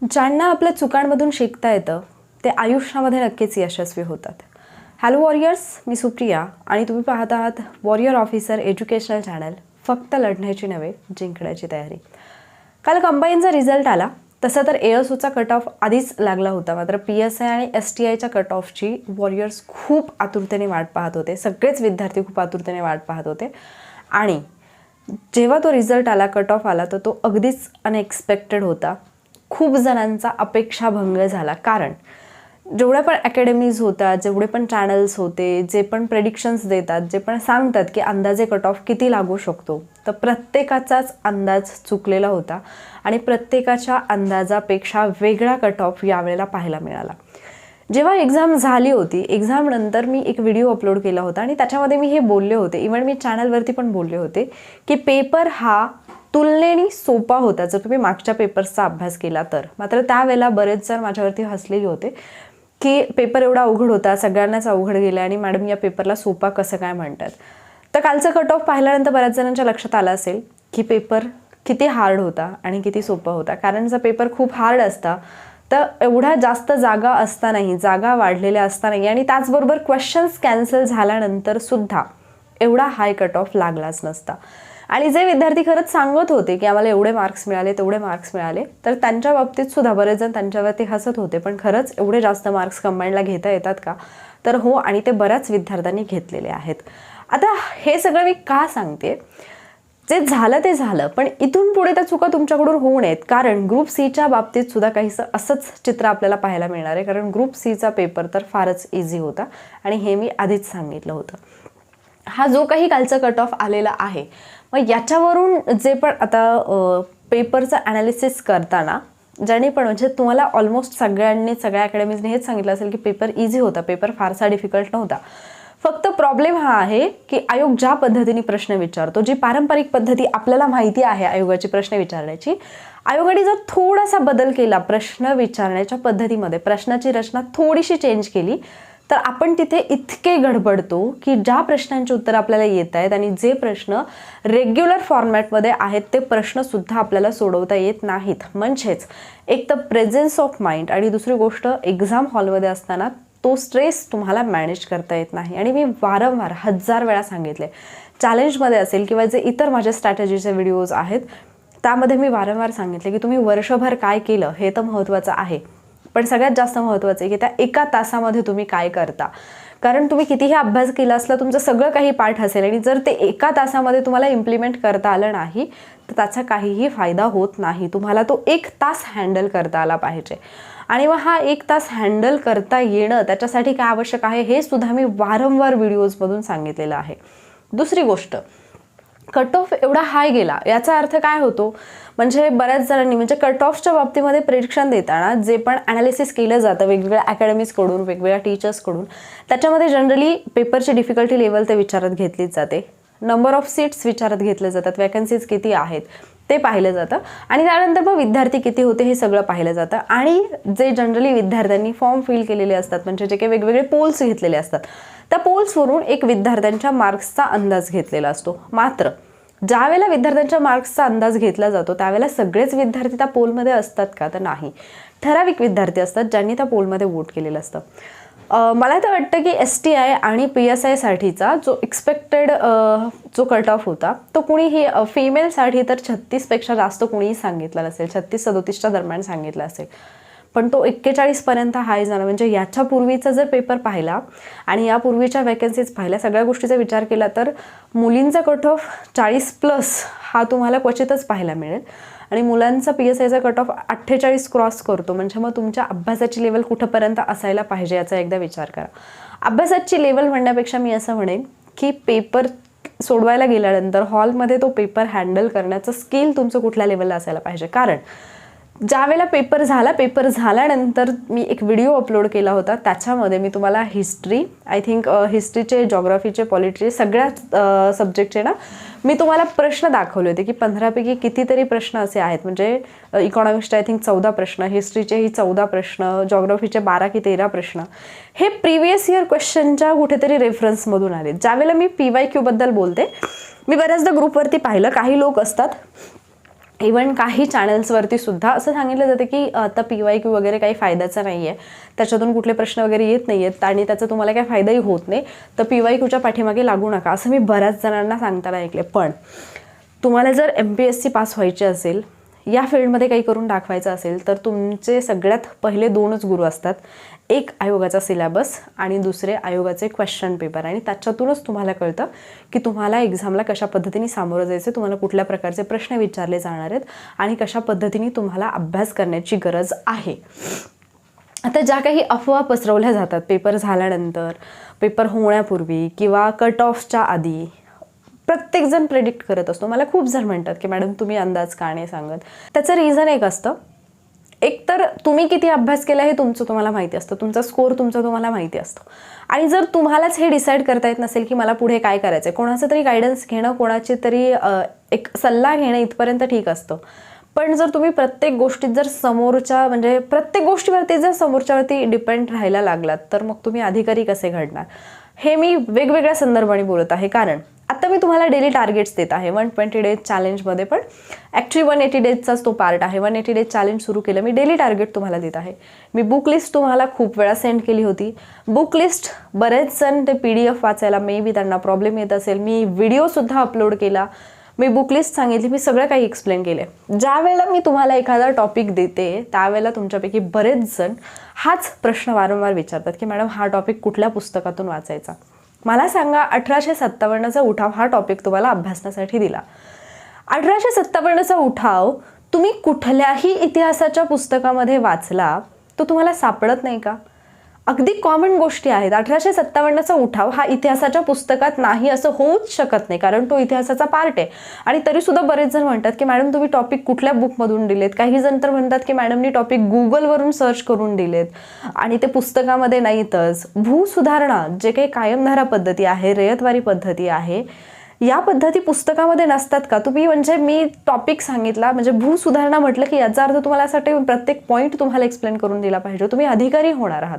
ज्यांना आपल्या चुकांमधून शिकता येतं ते आयुष्यामध्ये नक्कीच यशस्वी होतात. हॅलो वॉरियर्स, मी सुप्रिया आणि तुम्ही पाहत आहात वॉरियर ऑफिसर एज्युकेशनल चॅनल. फक्त लढण्याची नव्हे, जिंकण्याची तयारी. काल कंबाईनचा रिझल्ट आला. तसं तर ASUचा कट ऑफ आधीच लागला होता, मात्र PSI आणि STIच्या कट ऑफची वॉरियर्स खूप आतुरतेने वाट पाहत होते. सगळेच विद्यार्थी खूप आतुरतेने वाट पाहत होते आणि जेव्हा तो रिझल्ट आला, कट ऑफ आला, तर तो अगदीच अनएक्सपेक्टेड होता. खूप जणांचा अपेक्षाभंग झाला, कारण जेवढ्या पण अकॅडमीज होत्या, जेवढे पण चॅनल्स होते, जे पण प्रेडिक्शन्स देतात, जे पण सांगतात की अंदाजे कट ऑफ किती लागू शकतो, तर प्रत्येकाचाच अंदाज चुकलेला होता आणि प्रत्येकाच्या अंदाजापेक्षा वेगळा कट ऑफ यावेळेला पाहायला मिळाला. जेव्हा एक्झाम झाली होती, एक्झामनंतर मी एक व्हिडिओ अपलोड केला होता आणि त्याच्यामध्ये मी हे बोलले होते, इव्हन मी चॅनलवरती पण बोलले होते की पेपर हा तुलनेने सोपा होता जर तुम्ही मागच्या पेपर्सचा अभ्यास केला तर. मात्र त्यावेळेला बरेच जण माझ्यावरती हसलेले होते की पेपर एवढा अवघड होता, सगळ्यांनाच अवघड गेला आणि मॅडम या पेपरला सोपा कसं काय म्हणतात. तर कालचं कट ऑफ पाहिल्यानंतर बऱ्याच जणांच्या लक्षात आलं असेल की पेपर किती हार्ड होता आणि किती सोपा होता. कारण जर पेपर खूप हार्ड असता तर एवढ्या जास्त जागा असतानाही, जागा वाढलेल्या असतानाही आणि त्याचबरोबर क्वेश्चन्स कॅन्सल झाल्यानंतर सुद्धा एवढा हाय कट ऑफ लागलाच नसता. आणि जे विद्यार्थी खरंच सांगत होते की आम्हाला एवढे मार्क्स मिळाले, तेवढे मार्क्स मिळाले, तर त्यांच्या बाबतीत सुद्धा बरेच जण त्यांच्यावरती हसत होते. पण खरंच एवढे जास्त मार्क्स कंबाईनला घेता येतात का? तर हो, आणि ते बऱ्याच विद्यार्थ्यांनी घेतलेले आहेत. आता हे सगळं मी का सांगते? जे झालं ते झालं, पण इथून पुढे त्या चुका तुमच्याकडून होऊ नयेत. कारण ग्रुप सीच्या बाबतीत सुद्धा काहीसं असंच चित्र आपल्याला पाहायला मिळणार आहे. कारण ग्रुप सीचा पेपर तर फारच इझी होता आणि हे मी आधीच सांगितलं होतं. हा जो काही कालचा कट ऑफ आलेला आहे, मग याच्यावरून जे पण आता पेपरचं ॲनालिसिस करताना ज्याने पण म्हणजे तुम्हाला ऑलमोस्ट सगळ्यांनी, सगळ्या अकॅडमीजने हेच सांगितलं असेल की पेपर इझी होता, पेपर फारसा डिफिकल्ट नव्हता. फक्त प्रॉब्लेम हा आहे की आयोग ज्या पद्धतीने प्रश्न विचारतो, जी पारंपरिक पद्धती आपल्याला माहिती आहे आयोगाची प्रश्न विचारण्याची, आयोगाने जर थोडासा बदल केला प्रश्न विचारण्याच्या पद्धतीमध्ये, प्रश्नाची रचना थोडीशी चेंज केली, तर आपण तिथे इतके गडबडतो की ज्या प्रश्नांची उत्तर आपल्याला येत आहेत आणि जे प्रश्न रेग्युलर फॉर्मॅटमध्ये आहेत ते प्रश्नसुद्धा आपल्याला सोडवता येत नाहीत. म्हणजेच एक तर प्रेझेन्स ऑफ माइंड आणि दुसरी गोष्ट एक्झाम हॉलमध्ये असताना तो स्ट्रेस तुम्हाला मॅनेज करता येत नाही. आणि मी वारंवार 1000 वेळा सांगितले, चॅलेंजमध्ये असेल किंवा जे इतर माझ्या स्ट्रॅटेजीचे व्हिडिओज आहेत त्यामध्ये मी वारंवार सांगितले की तुम्ही वर्षभर काय केलं हे तर महत्त्वाचं आहे, पण सगळ्यात जास्त महत्त्वाचं आहे की त्या एका तासामध्ये तुम्ही काय करता. कारण तुम्ही कितीही अभ्यास केला असला, तुमचं सगळं काही पाठ असेल आणि जर ते एका तासामध्ये तुम्हाला इम्प्लिमेंट करता आलं नाही तर त्याचा काहीही फायदा होत नाही. तुम्हाला तो 1 तास हँडल करता आला पाहिजे. आणि मग हा 1 तास हँडल करता येणं, त्याच्यासाठी काय आवश्यक आहे हे सुद्धा मी वारंवार व्हिडिओजमधून सांगितलेलं आहे. दुसरी गोष्ट, कट ऑफ एवढा हाय गेला याचा अर्थ काय होतो? म्हणजे बऱ्याच जणांनी म्हणजे कट ऑफच्या बाबतीमध्ये प्रेडिक्शन देताना जे पण ॲनालिसिस केलं जातं वेगवेगळ्या अकॅडमीजकडून, वेगवेगळ्या टीचर्सकडून, त्याच्यामध्ये जनरली पेपरची डिफिकल्टी लेवल ते विचारात घेतलीच जाते. नंबर ऑफ सीट्स विचारात घेतले जातात, वॅकन्सीज किती आहेत ते पाहिलं जातं आणि त्यानंतर मग विद्यार्थी किती होते हे सगळं पाहिलं जातं. आणि जे जनरली विद्यार्थ्यांनी फॉर्म फिल केलेले असतात, म्हणजे जे काही वेगवेगळे पोल्स घेतलेले असतात, त्या पोल्सवरून एक विद्यार्थ्यांच्या मार्क्सचा अंदाज घेतलेला असतो. मात्र ज्या वेळेला विद्यार्थ्यांच्या मार्क्सचा अंदाज घेतला जातो त्यावेळेला सगळेच विद्यार्थी त्या पोलमध्ये असतात का? तर नाही. ठराविक विद्यार्थी असतात ज्यांनी त्या पोलमध्ये वोट केलेलं असतं. मला तर वाटतं की STI आणि PSI साठीचा जो एक्सपेक्टेड जो कट ऑफ होता तो कुणीही फिमेलसाठी तर 36पेक्षा जास्त कुणीही सांगितलं नसेल, 36-37च्या दरम्यान सांगितलं असेल, पण तो 41पर्यंत हाय झाला. म्हणजे याच्या पूर्वीचा जर पेपर पाहिला आणि यापूर्वीच्या वॅकन्सीज पाहिल्या, सगळ्या गोष्टीचा विचार केला तर मुलींचा कट ऑफ 40+ हा तुम्हाला क्वचितच पाहायला मिळेल आणि मुलांचा PSIचा कट ऑफ 48 क्रॉस करतो. म्हणजे मग तुमच्या अभ्यासाची लेवल कुठंपर्यंत असायला पाहिजे याचा एकदा विचार करा. अभ्यासाची लेवल म्हणण्यापेक्षा मी असं म्हणेन की पेपर सोडवायला गेल्यानंतर हॉलमध्ये तो पेपर हँडल करण्याचं स्किल तुमचं कुठल्या लेवलला असायला पाहिजे. कारण ज्या वेळेला पेपर झाल्यानंतर मी एक व्हिडिओ अपलोड केला होता, त्याच्यामध्ये मी तुम्हाला हिस्ट्री, आय थिंक हिस्ट्रीचे, जॉग्राफीचे, पॉलिटीचे, सगळ्या सब्जेक्टचे ना मी तुम्हाला प्रश्न दाखवले होते की 15पैकी कितीतरी प्रश्न असे आहेत. म्हणजे इकॉनॉमिक्सचे आय थिंक 14 प्रश्न, हिस्ट्रीचेही 14 प्रश्न, जॉग्राफीचे 12 की 13 प्रश्न हे प्रिव्हियस इयर क्वेश्चनच्या कुठेतरी रेफरन्समधून आले. ज्यावेळेला मी PYQ बद्दल बोलते, मी बऱ्याचदा ग्रुपवरती पाहिलं काही लोक असतात इवन काही चॅनल्सवरती सुद्धा असं सांगितलं जातं की आता PYQ वगैरे काही फायद्याचं नाही आहे, त्याच्यातून कुठले प्रश्न वगैरे येत नाही आहेत आणि त्याचा तुम्हाला काही फायदाही होत नाही, तर PYQच्या पाठीमागे लागू नका, असं मी बऱ्याच जणांना सांगताना ऐकले. पण तुम्हाला जर MPSC पास व्हायचे असेल, या फील्डमध्ये काही करून दाखवायचं असेल, तर तुमचे सगळ्यात पहिले 2च गुरु असतात. एक आयोगाचा सिलेबस आणि दुसरे आयोगाचे क्वेश्चन पेपर. आणि त्याच्यातूनच तुम्हाला कळतं की तुम्हाला एक्झामला कशा पद्धतीने सामोरं जायचं, तुम्हाला कुठल्या प्रकारचे प्रश्न विचारले जाणार आहेत आणि कशा पद्धतीने तुम्हाला अभ्यास करण्याची गरज आहे. आता ज्या काही अफवा पसरवल्या जातात पेपर झाल्यानंतर, पेपर होण्यापूर्वी किंवा कट ऑफच्या आधी, प्रत्येकजण प्रेडिक्ट करत असतो. मला खूप जण म्हणतात की मॅडम तुम्ही अंदाज का नाही सांगत. त्याचं रिझन एक असतं, एक तर तुम्ही किती अभ्यास केला हे तुम्हाला माहिती असतं, तुमचा स्कोअर तुम्हाला माहिती असतो. आणि जर तुम्हालाच हे डिसाईड करता येत नसेल की मला पुढे काय करायचं आहे, कोणाचं तरी गायडन्स घेणं, कोणाची तरी एक सल्ला घेणं इथपर्यंत ठीक असतं. पण जर तुम्ही प्रत्येक गोष्टीत जर प्रत्येक गोष्टीवरती जर समोरच्यावरती डिपेंड राहायला लागलात, तर मग तुम्ही अधिकारी कसे घडणार. हे मी वेगवेगळ्या संदर्भाने बोलत आहे. कारण आता मी तुम्हाला डेली टार्गेट्स देत आहे 120 डेज चॅलेंजमध्ये, पण ॲक्च्युली 180 डेजचाच तो पार्ट आहे. 180 डेज चॅलेंज सुरू केलं, मी डेली टार्गेट तुम्हाला देत आहे. मी बुक लिस्ट तुम्हाला खूप वेळा सेंड केली होती. बुक लिस्ट बरेच जण ते PDF वाचायला मे बी त्यांना प्रॉब्लेम येत असेल. मी व्हिडिओसुद्धा अपलोड केला, मी बुक लिस्ट सांगितली, मी सगळं काही एक्सप्लेन केले. ज्या वेळेला मी तुम्हाला एखादा टॉपिक देते त्यावेळेला तुमच्यापैकी बरेच जण हाच प्रश्न वारंवार विचारतात की मॅडम हा टॉपिक कुठल्या पुस्तकातून वाचायचा. मला सांगा, 1857चा उठाव हा टॉपिक तुम्हाला अभ्यासण्यासाठी दिला. 1857चा उठाव तुम्ही कुठल्याही इतिहासाच्या पुस्तकामध्ये वाचला तो तुम्हाला सापडत नाही का. अगदी कॉमन गोष्टी आहेत. 1857चा उठाव हा इतिहासाच्या पुस्तकात नाही असं होऊच शकत नाही, कारण तो इतिहासाचा पार्ट आहे. आणि तरीसुद्धा बरेच जण म्हणतात की मॅडम तुम्ही टॉपिक कुठल्या बुकमधून दिलेत. काही जण तर म्हणतात की मॅडमनी टॉपिक गुगलवरून सर्च करून दिलेत आणि ते पुस्तकामध्ये नाहीतच. भूसुधारणा जे काही कायमधारा पद्धती आहे, रयतवारी पद्धती आहे, या पद्धती पुस्तकामध्ये नसतात का. तुम्ही मी टॉपिक सांगितला, भूसुधारणा म्हटलं की याचा अर्थ तुम्हाला असं वाटतं प्रत्येक पॉईंट तुम्हाला एक्सप्लेन करून दिला पाहिजे. तुम्ही अधिकारी होणार आहात.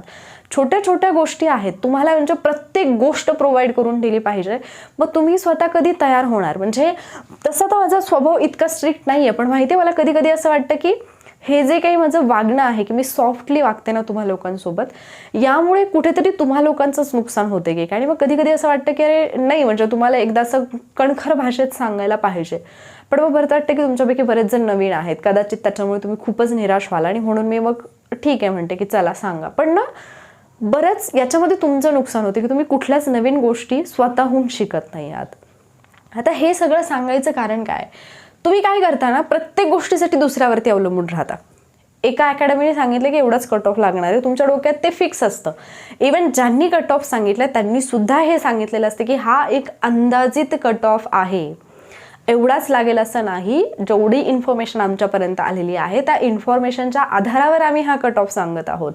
छोट्या छोट्या गोष्टी आहेत, तुम्हाला प्रत्येक गोष्ट प्रोव्हाइड करून दिली पाहिजे. मग तुम्ही स्वतः कधी तयार होणार. तसा तर माझा स्वभाव इतका स्ट्रिक्ट नाही आहे, पण माहिती आहे मला कधी कधी असं वाटतं की हे जे काही माझं वागणं आहे की मी सॉफ्टली वागते ना तुम्हा लोकांसोबत, यामुळे कुठेतरी तुम्हा लोकांचंच नुकसान होते की. आणि मग कधी कधी असं वाटतं की अरे नाही, तुम्हाला एकदा असं कणखर भाषेत सांगायला पाहिजे. पण मग बरं वाटतं की तुमच्यापैकी बरेच जण नवीन आहेत, कदाचित त्याच्यामुळे तुम्ही खूपच निराश व्हाल आणि म्हणून मी मग ठीक आहे म्हणते की चला सांगा. पण ना बरंच याच्यामध्ये तुमचं नुकसान होते की तुम्ही कुठल्याच नवीन गोष्टी स्वतःहून शिकत नाही आहात. आता हे सगळं सांगायचं कारण काय, तुम्ही काय करता ना, प्रत्येक गोष्टीसाठी दुसऱ्यावरती अवलंबून राहता. एका अकॅडमीने सांगितलं की एवढाच कट ऑफ लागणार आहे, तुमच्या डोक्यात ते फिक्स असतं. इवन ज्यांनी कट ऑफ सांगितलं त्यांनी सुद्धा हे सांगितलेलं असतं की हा एक अंदाजित कट ऑफ आहे, एवढाच लागेल असं नाही. जेवढी इन्फॉर्मेशन आमच्यापर्यंत आलेली आहे त्या इन्फॉर्मेशनच्या आधारावर आम्ही हा कट ऑफ सांगत आहोत.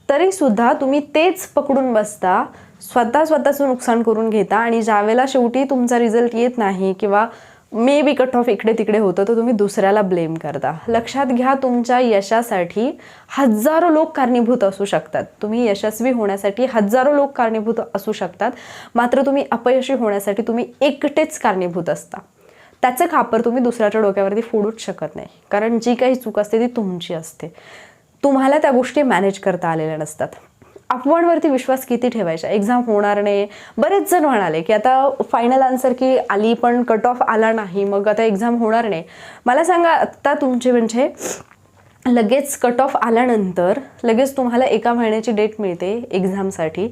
तरीसुद्धा तुम्ही तेच पकडून बसता, स्वतःचं नुकसान करून घेता आणि ज्यावेळेला शेवटी तुमचा रिझल्ट येत नाही किंवा मे बी कट ऑफ इकडे तिकडे होतं तर तुम्ही दुसऱ्याला ब्लेम करता. लक्षात घ्या, तुमच्या यशासाठी हजारो लोक कारणीभूत असू शकतात. तुम्ही यशस्वी होण्यासाठी हजारो लोक कारणीभूत असू शकतात, मात्र तुम्ही अपयशी होण्यासाठी तुम्ही एकटेच कारणीभूत असता. त्याचं खापर तुम्ही दुसऱ्याच्या डोक्यावरती फोडूच शकत नाही, कारण जी काही चूक असते ती तुमची असते. तुम्हाला त्या गोष्टी मॅनेज करता आलेल्या नसतात. अफवांवरती विश्वास किती ठेवायचा, एक्झाम होणार नाही. बरेच जण म्हणाले की आता फायनल आन्सर की आली पण कट ऑफ आला नाही, मग आता एक्झाम होणार नाही. मला सांगा, आत्ता तुमचे लगेच कट ऑफ आल्यानंतर लगेच तुम्हाला 1 महिन्याची डेट मिळते एक्झामसाठी.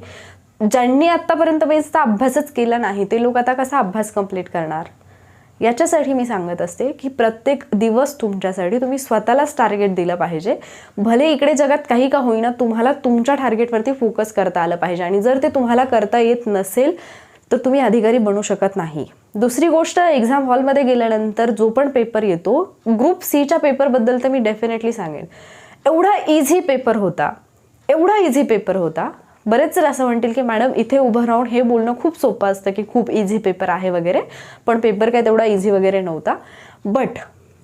ज्यांनी आत्तापर्यंत बेसचा अभ्यासच केला नाही ते लोक आता कसा अभ्यास कंप्लीट करणार. याच्यासाठी मी सांगत असते की प्रत्येक दिवस तुमच्यासाठी तुम्ही स्वतःलाच टार्गेट दिलं पाहिजे. भले इकडे जगात काही का होईना तुम्हाला तुमच्या टार्गेटवरती फोकस करता आलं पाहिजे. आणि जर ते तुम्हाला करता येत नसेल तर तुम्ही अधिकारी बनू शकत नाही. दुसरी गोष्ट, एक्झाम हॉलमध्ये गेल्यानंतर जो पण पेपर येतो, ग्रुप Cच्या पेपरबद्दल तर मी डेफिनेटली सांगेन, एवढा इझी पेपर होता. बरेच जर असं म्हणतील की मॅडम इथे उभं राहून हे बोलणं खूप सोपं असतं की खूप इझी पेपर आहे वगैरे, पण पेपर काय तेवढा इझी वगैरे नव्हता. बट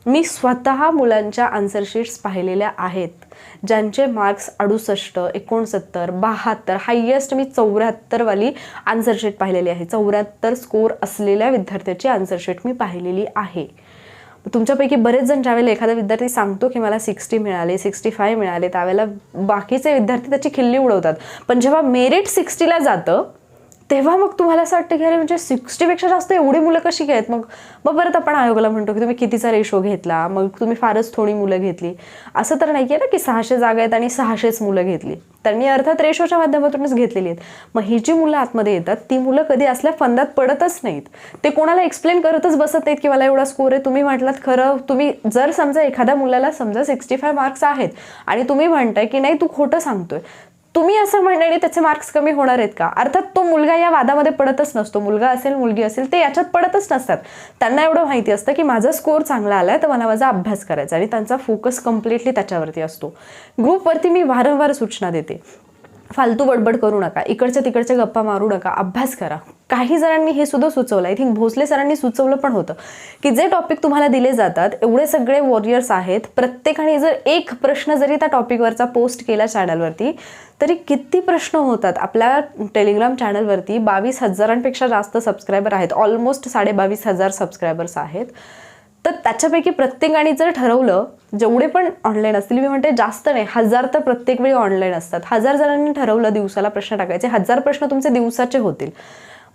मी स्वतः मुलांच्या आन्सर शीट्स पाहिलेल्या आहेत, ज्यांचे मार्क्स 68, 69, 72, हायेस्ट मी 74 वाली आन्सर शीट पाहिलेली आहे. 74 स्कोर असलेल्या विद्यार्थ्याची आन्सर शीट मी पाहिलेली आहे. तुमच्यापैकी बरेच जण ज्यावेळेला एखादा विद्यार्थी सांगतो की मला 60 मिळाले, 65 मिळाले, त्यावेळेला बाकीचे विद्यार्थी त्याची खिल्ली उडवतात. पण जेव्हा मेरिट 60ला जातं तेव्हा मग तुम्हाला असं वाटतं की अरे म्हणजे 60पेक्षा जास्त एवढी मुलं कशी काय आहेत. मग परत आपण आयोगाला म्हणतो की तुम्ही कितीचा रेशो घेतला, मग तुम्ही फारच थोडी मुलं घेतली. असं तर नाही आहे ना की 600 जागा आहेत आणि 600च मुलं घेतली. त्यांनी अर्थात रेशोच्या माध्यमातूनच घेतलेली आहेत. मग ही जी मुलं आतमध्ये येतात ती मुलं कधी असल्या फंदात पडतच नाहीत. ते कोणाला एक्सप्लेन करतच बसत नाहीत की मला एवढा स्कोर आहे. तुम्ही म्हटलात खरं, तुम्ही जर समजा एखाद्या मुलाला समजा 65 मार्क्स आहेत आणि तुम्ही म्हणताय की नाही तू खोटं सांगतोय, तुम्ही असं म्हणण्याने त्याचे मार्क्स कमी होणार आहेत का? अर्थात तो मुलगा या वादामध्ये पडतच नसतो. मुलगा असेल मुलगी असेल ते याच्यात पडतच नसतात. त्यांना एवढं माहिती असतं की माझा स्कोर चांगला आलाय तर मला माझा अभ्यास करायचा आणि त्यांचा फोकस कम्प्लिटली त्याच्यावरती असतो. ग्रुपवरती मी वारंवार सूचना देते, फालतू बडबड करू नका, इकडच्या तिकडच्या गप्पा मारू नका, अभ्यास करा. काही जणांनी हे सुद्धा सुचवलं, आय थिंक भोसले सरांनी सुचवलं पण होतं की जे टॉपिक तुम्हाला दिले जातात, एवढे सगळे वॉरियर्स आहेत, प्रत्येकाने जर एक प्रश्न जरी त्या टॉपिकवरचा पोस्ट केला चॅनलवरती तरी किती प्रश्न होतात. आपल्या टेलिग्राम चॅनलवरती 22,000पेक्षा जास्त सबस्क्रायबर आहेत, ऑलमोस्ट 22,500 सबस्क्रायबर्स आहेत. तर त्याच्यापैकी प्रत्येकाने जर ठरवलं, जेवढे पण ऑनलाईन असतील, मी म्हणते जास्त नाही, 1000 तर प्रत्येक वेळी ऑनलाईन असतात, 1000 जणांनी ठरवलं दिवसाला प्रश्न टाकायचे, 1000 प्रश्न तुमचे दिवसाचे होतील.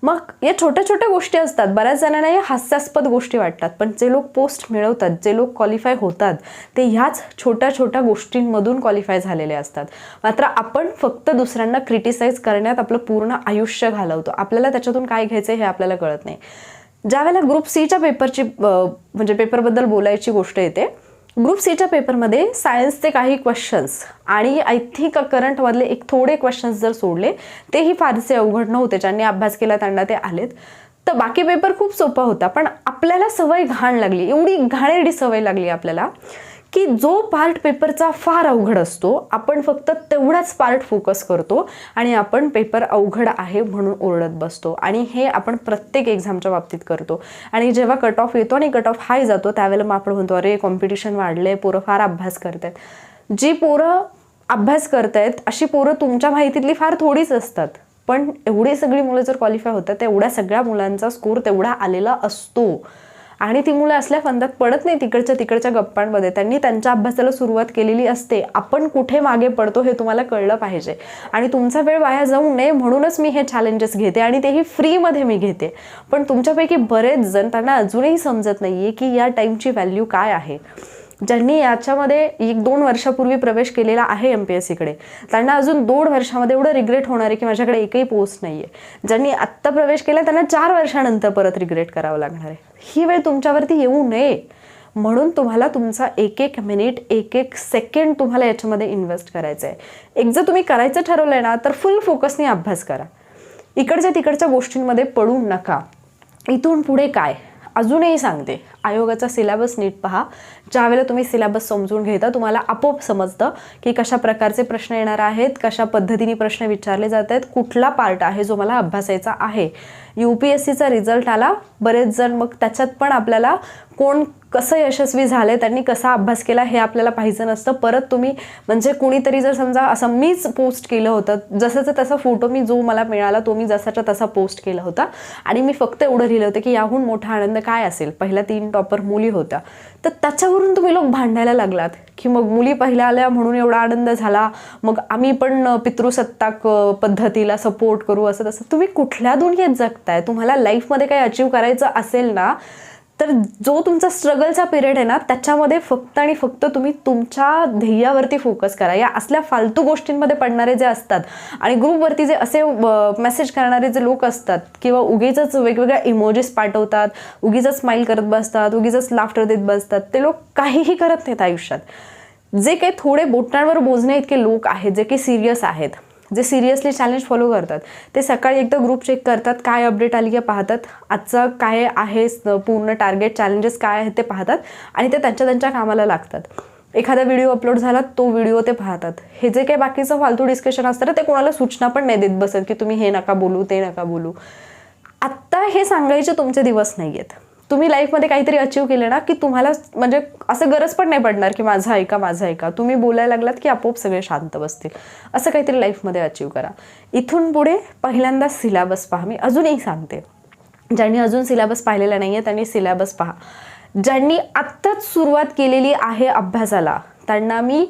मग या छोट्या छोट्या गोष्टी असतात, बऱ्याच जणांना या हास्यास्पद गोष्टी वाटतात, पण जे लोक पोस्ट मिळवतात, जे लोक क्वालिफाय होतात ते ह्याच छोट्या छोट्या गोष्टींमधून क्वालिफाय झालेले असतात. मात्र आपण फक्त दुसऱ्यांना क्रिटिसाइज करण्यात आपलं पूर्ण आयुष्य घालवतो. आपल्याला त्याच्यातून काय घ्यायचं हे आपल्याला कळत नाही. ज्यावेळेला ग्रुप सीच्या पेपरची म्हणजे पेपरबद्दल बोलायची गोष्ट येते, ग्रुप सीच्या पेपरमध्ये सायन्सचे काही क्वेश्चन्स आणि आय थिंक करंटमधले एक थोडे क्वेश्चन्स जर सोडले तेही फारसे अवघड नव्हते. ज्यांनी अभ्यास केला त्यांना ते आलेत. तर बाकी पेपर खूप सोपा होता. पण आपल्याला सवय घाण लागली, एवढी घाणेरडी सवय लागली आपल्याला की जो पार्ट पेपरचा फार अवघड असतो आपण फक्त तेवढाच पार्ट फोकस करतो आणि आपण पेपर अवघड आहे म्हणून ओरडत बसतो. आणि हे आपण प्रत्येक एक्झामच्या बाबतीत करतो. आणि जेव्हा कट ऑफ येतो आणि कट ऑफ हाय जातो त्यावेळेला मग आपण म्हणतो अरे कॉम्पिटिशन वाढलंय, पोरं फार अभ्यास करतायत. जी पोरं अभ्यास करतायत अशी पोरं तुमच्या माहितीतली फार थोडीच असतात. पण एवढी सगळी मुलं जर क्वालिफाय होतात तर एवढ्या सगळ्या मुलांचा स्कोर तेवढा आलेला असतो. आणि ती मुलं असल्या फंदात पडत नाही तिकडच्या गप्पांमध्ये. त्यांनी त्यांच्या अभ्यासाला सुरुवात केलेली असते. आपण कुठे मागे पडतो हे तुम्हाला कळलं पाहिजे. आणि तुमचा वेळ वाया जाऊ नये म्हणूनच मी हे चॅलेंजेस घेते आणि तेही फ्रीमध्ये मी घेते. पण तुमच्यापैकी बरेच जण त्यांना अजूनही समजत नाही आहे की या टाईमची व्हॅल्यू काय आहे. ज्यांनी याच्यामध्ये 1-2 वर्षापूर्वी प्रवेश केलेला आहे MPSCकडे त्यांना अजून 2 वर्षामध्ये एवढं रिग्रेट होणार आहे की माझ्याकडे एकही पोस्ट नाही आहे. ज्यांनी आत्ता प्रवेश केला त्यांना 4 वर्षानंतर परत रिग्रेट करावं लागणार आहे. ही वेळ तुमच्यावरती येऊ नये म्हणून तुम्हाला तुमचा एक मिनिट, एक सेकंड तुम्हाला याच्यामध्ये इन्व्हेस्ट करायचं आहे. एक जर तुम्ही करायचं ठरवलं आहे ना तर फुल फोकसने अभ्यास करा. इकडच्या तिकडच्या गोष्टींमध्ये पडू नका. इथून पुढे काय अजूनही सांगते, आयोगाचा सिलेबस नीट पहा. ज्यावेळेला तुम्ही सिलेबस समजून घेता तुम्हाला आपोआप समजतं की कशा प्रकारचे प्रश्न येणार आहेत, कशा पद्धतीने प्रश्न विचारले जात आहेत, कुठला पार्ट आहे जो मला अभ्यासायचा आहे. UPSCचा रिझल्ट आला, बरेच जण मग त्याच्यात पण आपल्याला कोण कसं यशस्वी झाले, त्यांनी कसा अभ्यास केला हे आपल्याला पाहिजे नसतं. परत तुम्ही म्हणजे कुणीतरी जर समजा असं मीच पोस्ट केलं होतं, जसाचा तसा फोटो मी जो मला मिळाला तो मी जसाचा तसा पोस्ट केला होता आणि मी फक्त एवढं लिहिलं होतं की याहून मोठा आनंद काय असेल. पहिल्या 3 टॉपर मुली होत्या. तर त्याच्यावरून तुम्ही लोक भांडायला लागलात की मग मुली पहिल्या आल्या म्हणून एवढा आनंद झाला, मग आम्ही पण पितृसत्ताक पद्धतीला सपोर्ट करू, असं तसं. तुम्ही कुठल्या दुनियेत जगताय? तुम्हाला लाईफमध्ये काही अचीव करायचं असेल ना तर जो तुमचा स्ट्रगलचा पिरियड आहे ना त्याच्यामध्ये फक्त आणि फक्त तुम्ही तुमच्या ध्येयावरती फोकस करा. या असल्या फालतू गोष्टींमध्ये पडणारे जे असतात आणि ग्रुपवरती जे असे मेसेज करणारे जे लोक असतात किंवा उगीचच वेगवेगळ्या इमोजीस पाठवतात, उगीचच स्माईल करत बसतात, उगीचच लाफ्टर देत बसतात, ते लोक काहीही करत नाहीत आयुष्यात. जे काही थोडे बोटांवर बोजणे इतके लोक आहेत, जे काही सिरियस आहेत, जे सिरियसली चॅलेंज फॉलो करतात, ते सकाळी एकदा ग्रुप चेक करतात, काय अपडेट आली आहे पाहतात, आजचं काय आहे पूर्ण टार्गेट, चॅलेंजेस काय आहेत ते पाहतात आणि ते त्यांच्या कामाला लागतात. एखादा व्हिडिओ अपलोड झाला तो व्हिडिओ ते पाहतात. हे जे काही बाकीचं फालतू डिस्कशन असतं ना ते कोणाला सूचना पण नाही देत बसत की तुम्ही हे नका बोलू, ते नका बोलू. आत्ता हे सांगायचे तुमचे दिवस नाही आहेत. तुम्ही लाईफमध्ये काहीतरी अचीव केलं ना की तुम्हाला म्हणजे असं गरज पण नाही पडणार की माझं ऐका. तुम्ही बोलायला लागलात की आपोआप सगळे शांत बसतील. असं काहीतरी लाईफमध्ये अचीव करा. इथून पुढे पहिल्यांदा सिलेबस पहा. मी अजूनही सांगते, ज्यांनी अजून सिलेबस पाहिलेला नाही आहे त्यांनी सिलेबस पहा. ज्यांनी आत्ताच सुरुवात केलेली आहे अभ्यासाला त्यांना मी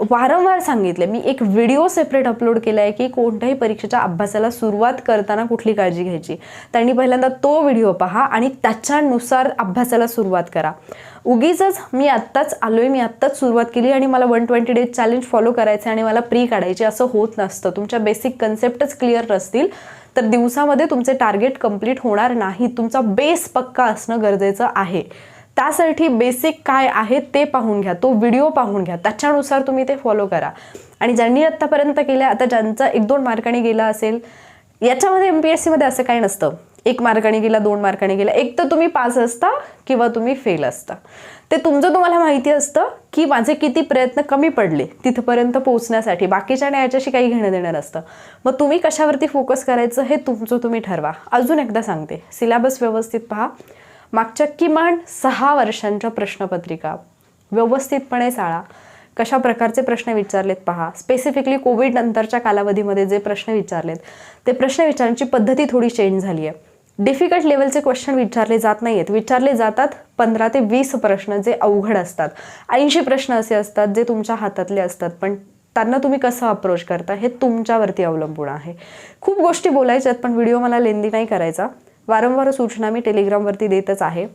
वारंवार सांगितले, मी एक व्हिडिओ सेपरेट अपलोड केला आहे की कोणत्याही परीक्षेच्या अभ्यासाला सुरुवात करताना कुठली काळजी घ्यायची. त्यांनी पहिल्यांदा तो व्हिडिओ पहा आणि त्याच्यानुसार अभ्यासाला सुरुवात करा. उगीचच मी आत्ताच आलोय, मी आत्ताच सुरुवात केली आणि मला 120 डेज चॅलेंज फॉलो करायचं आणि मला प्री काढायची असं होत नसतं. तुमच्या बेसिक कन्सेप्टच क्लिअर नसतील तर दिवसामध्ये तुमचे टार्गेट कंप्लीट होणार नाही. तुमचा बेस पक्का असणं गरजेचं आहे. त्यासाठी बेसिक काय आहे ते पाहून घ्या, तो व्हिडिओ पाहून घ्या, त्याच्यानुसार तुम्ही ते फॉलो करा. आणि ज्यांनी आत्तापर्यंत केलं, आता ज्यांचा 1-2 मार्काने गेला असेल, याच्यामध्ये MPSC मध्ये असं काही नसतं 1 मार्काने गेला 2 मार्काने गेला. एक तर तुम्ही पास असता किंवा तुम्ही फेल असता. ते तुमचं तुम्हाला माहिती असतं की माझे किती प्रयत्न कमी पडले तिथपर्यंत पोहोचण्यासाठी. बाकीच्याने याच्याशी काही घेणं देणं नसतं. मग तुम्ही कशावरती फोकस करायचं हे तुमचं तुम्ही ठरवा. अजून एकदा सांगते, सिलेबस व्यवस्थित पहा. मागच्या किमान 6 वर्षांच्या प्रश्नपत्रिका व्यवस्थितपणे चाळा. कशा प्रकारचे प्रश्न विचारलेत पहा. स्पेसिफिकली कोविड नंतरच्या कालावधीमध्ये जे प्रश्न विचारलेत ते प्रश्न विचारण्याची पद्धती थोडी चेंज झाली आहे. डिफिकल्ट लेवलचे क्वेश्चन विचारले जात नाही आहेत. विचारले जातात 15 ते 20 प्रश्न जे अवघड असतात. 80 प्रश्न असे असतात जे तुमच्या हातातले असतात, पण त्यांना तुम्ही कसं अप्रोच करता हे तुमच्यावरती अवलंबून आहे. खूप गोष्टी बोलायच्यात पण व्हिडिओ मला लेंदी नाही करायचा. वारंवार सूचना मी टेलिग्रामवरती देतच आहे.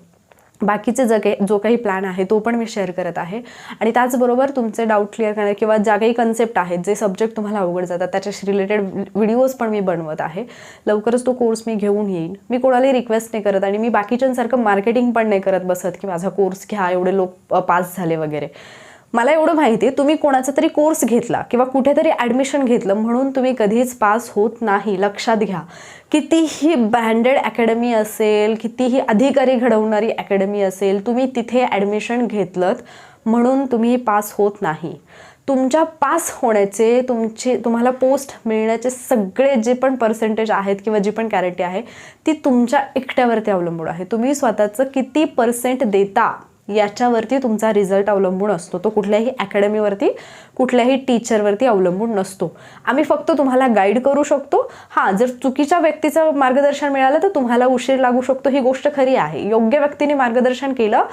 बाकीचे जो काही प्लॅन आहे तो पण मी शेअर करत आहे. आणि त्याचबरोबर तुमचे डाऊट क्लिअर करणार किंवा ज्या काही कन्सेप्ट आहेत, जे सब्जेक्ट तुम्हाला अवघड जातात त्याच्याशी रिलेटेड व्हिडिओज पण मी बनवत आहे. लवकरच तो कोर्स मी घेऊन येईन. मी कोणालाही रिक्वेस्ट नाही करत आणि मी बाकीच्यांसारखं मार्केटिंग पण नाही करत बसत की माझा कोर्स घ्या, एवढे लोक पास झाले वगैरे. मला एवढं माहिती आहे, तुम्ही कोणाचा तरी कोर्स घेतला किंवा कुठेतरी ॲडमिशन घेतलं म्हणून तुम्ही कधीच पास होत नाही. लक्षात घ्या. कितीही ब्रँडेड अकॅडमी असेल, कितीही अधिकारी घडवणारी अकॅडमी असेल, तुम्ही तिथे ॲडमिशन घेतलं म्हणून तुम्ही पास होत नाही. तुमच्या पास होण्याचे, तुम्हाला पोस्ट मिळण्याचे सगळे जे पण पर्सेंटेज आहेत किंवा जी पण गॅरंटी आहे ती तुमच्या एकट्यावरती अवलंबून आहे. तुम्ही स्वतःचं किती % देता याच्यावरती तुमचा रिझल्ट अवलंबून असतो. तो कुठल्याही अकॅडमीवरती, कुठल्याही टीचरवरती अवलंबून नसतो. आम्ही फक्त तुम्हाला गाईड करू शकतो. हां, जर चुकीच्या व्यक्तीचं मार्गदर्शन मिळालं तर तुम्हाला उशीर लागू शकतो, ही गोष्ट खरी आहे. योग्य व्यक्तीने मार्गदर्शन केलं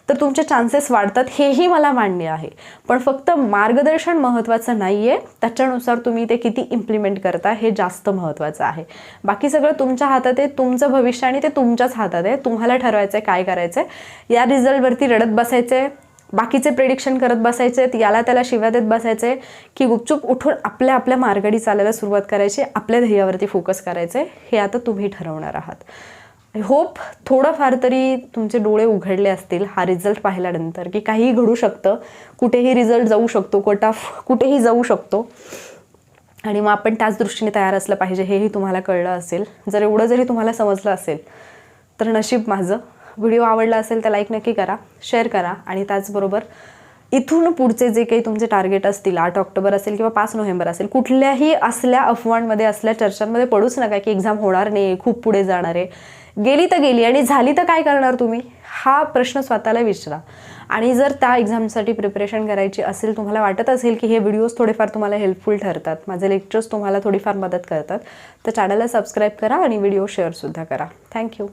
तर तुमचे चान्सेस वाढतात, हेही मला मान्य आहे. पण फक्त मार्गदर्शन महत्त्वाचं नाही आहे, त्याच्यानुसार तुम्ही ते किती इम्प्लिमेंट करता हे जास्त महत्त्वाचं आहे. बाकी सगळं तुमच्या हातात आहे. तुमचं भविष्य आणि ते तुमच्याच हातात आहे. तुम्हाला ठरवायचं आहे काय करायचं आहे. या रिझल्टवरती रडत बसायचं आहे, बाकीचे प्रेडिक्शन करत बसायचे, याला त्याला शिव्या देत बसायचे, की गुपचूप उठून आपल्या मार्गाने चालायला सुरुवात करायची, आपल्या ध्येयावरती फोकस करायचे, हे आता तुम्ही ठरवणार आहात. आय होप थोडंफार तरी तुमचे डोळे उघडले असतील हा रिझल्ट पाहिल्यानंतर, की काहीही घडू शकतं, कुठेही रिझल्ट जाऊ शकतो, कट ऑफ कुठेही जाऊ शकतो आणि मग आपण त्याच दृष्टीने तयार असलं पाहिजे हेही तुम्हाला कळलं असेल. जर एवढं जरी तुम्हाला समजलं असेल तर नशीब माझं. व्हिडिओ आवडला असेल तर लाईक नक्की करा, शेअर करा आणि त्याचबरोबर इथून पुढचे जे काही तुमचे टार्गेट असतील, 8 ऑक्टोबर असेल किंवा 5 नोव्हेंबर असेल, कुठल्याही असल्या अफवांमध्ये, असल्या चर्चांमध्ये पडूच नका की एक्झाम होणार नाही, खूप पुढे जाणार आहे. गेली तर गेली आणि झाली तर काय करणार तुम्ही, हा प्रश्न स्वतःला विचारा. आणि जर त्या एक्झामसाठी प्रिपरेशन करायची असेल, तुम्हाला वाटत असेल की हे व्हिडिओज थोडेफार तुम्हाला हेल्पफुल ठरतात, माझे लेक्चर्स तुम्हाला थोडीफार मदत करतात, तर चॅनलला सबस्क्राईब करा आणि व्हिडिओ शेअरसुद्धा करा. थँक्यू.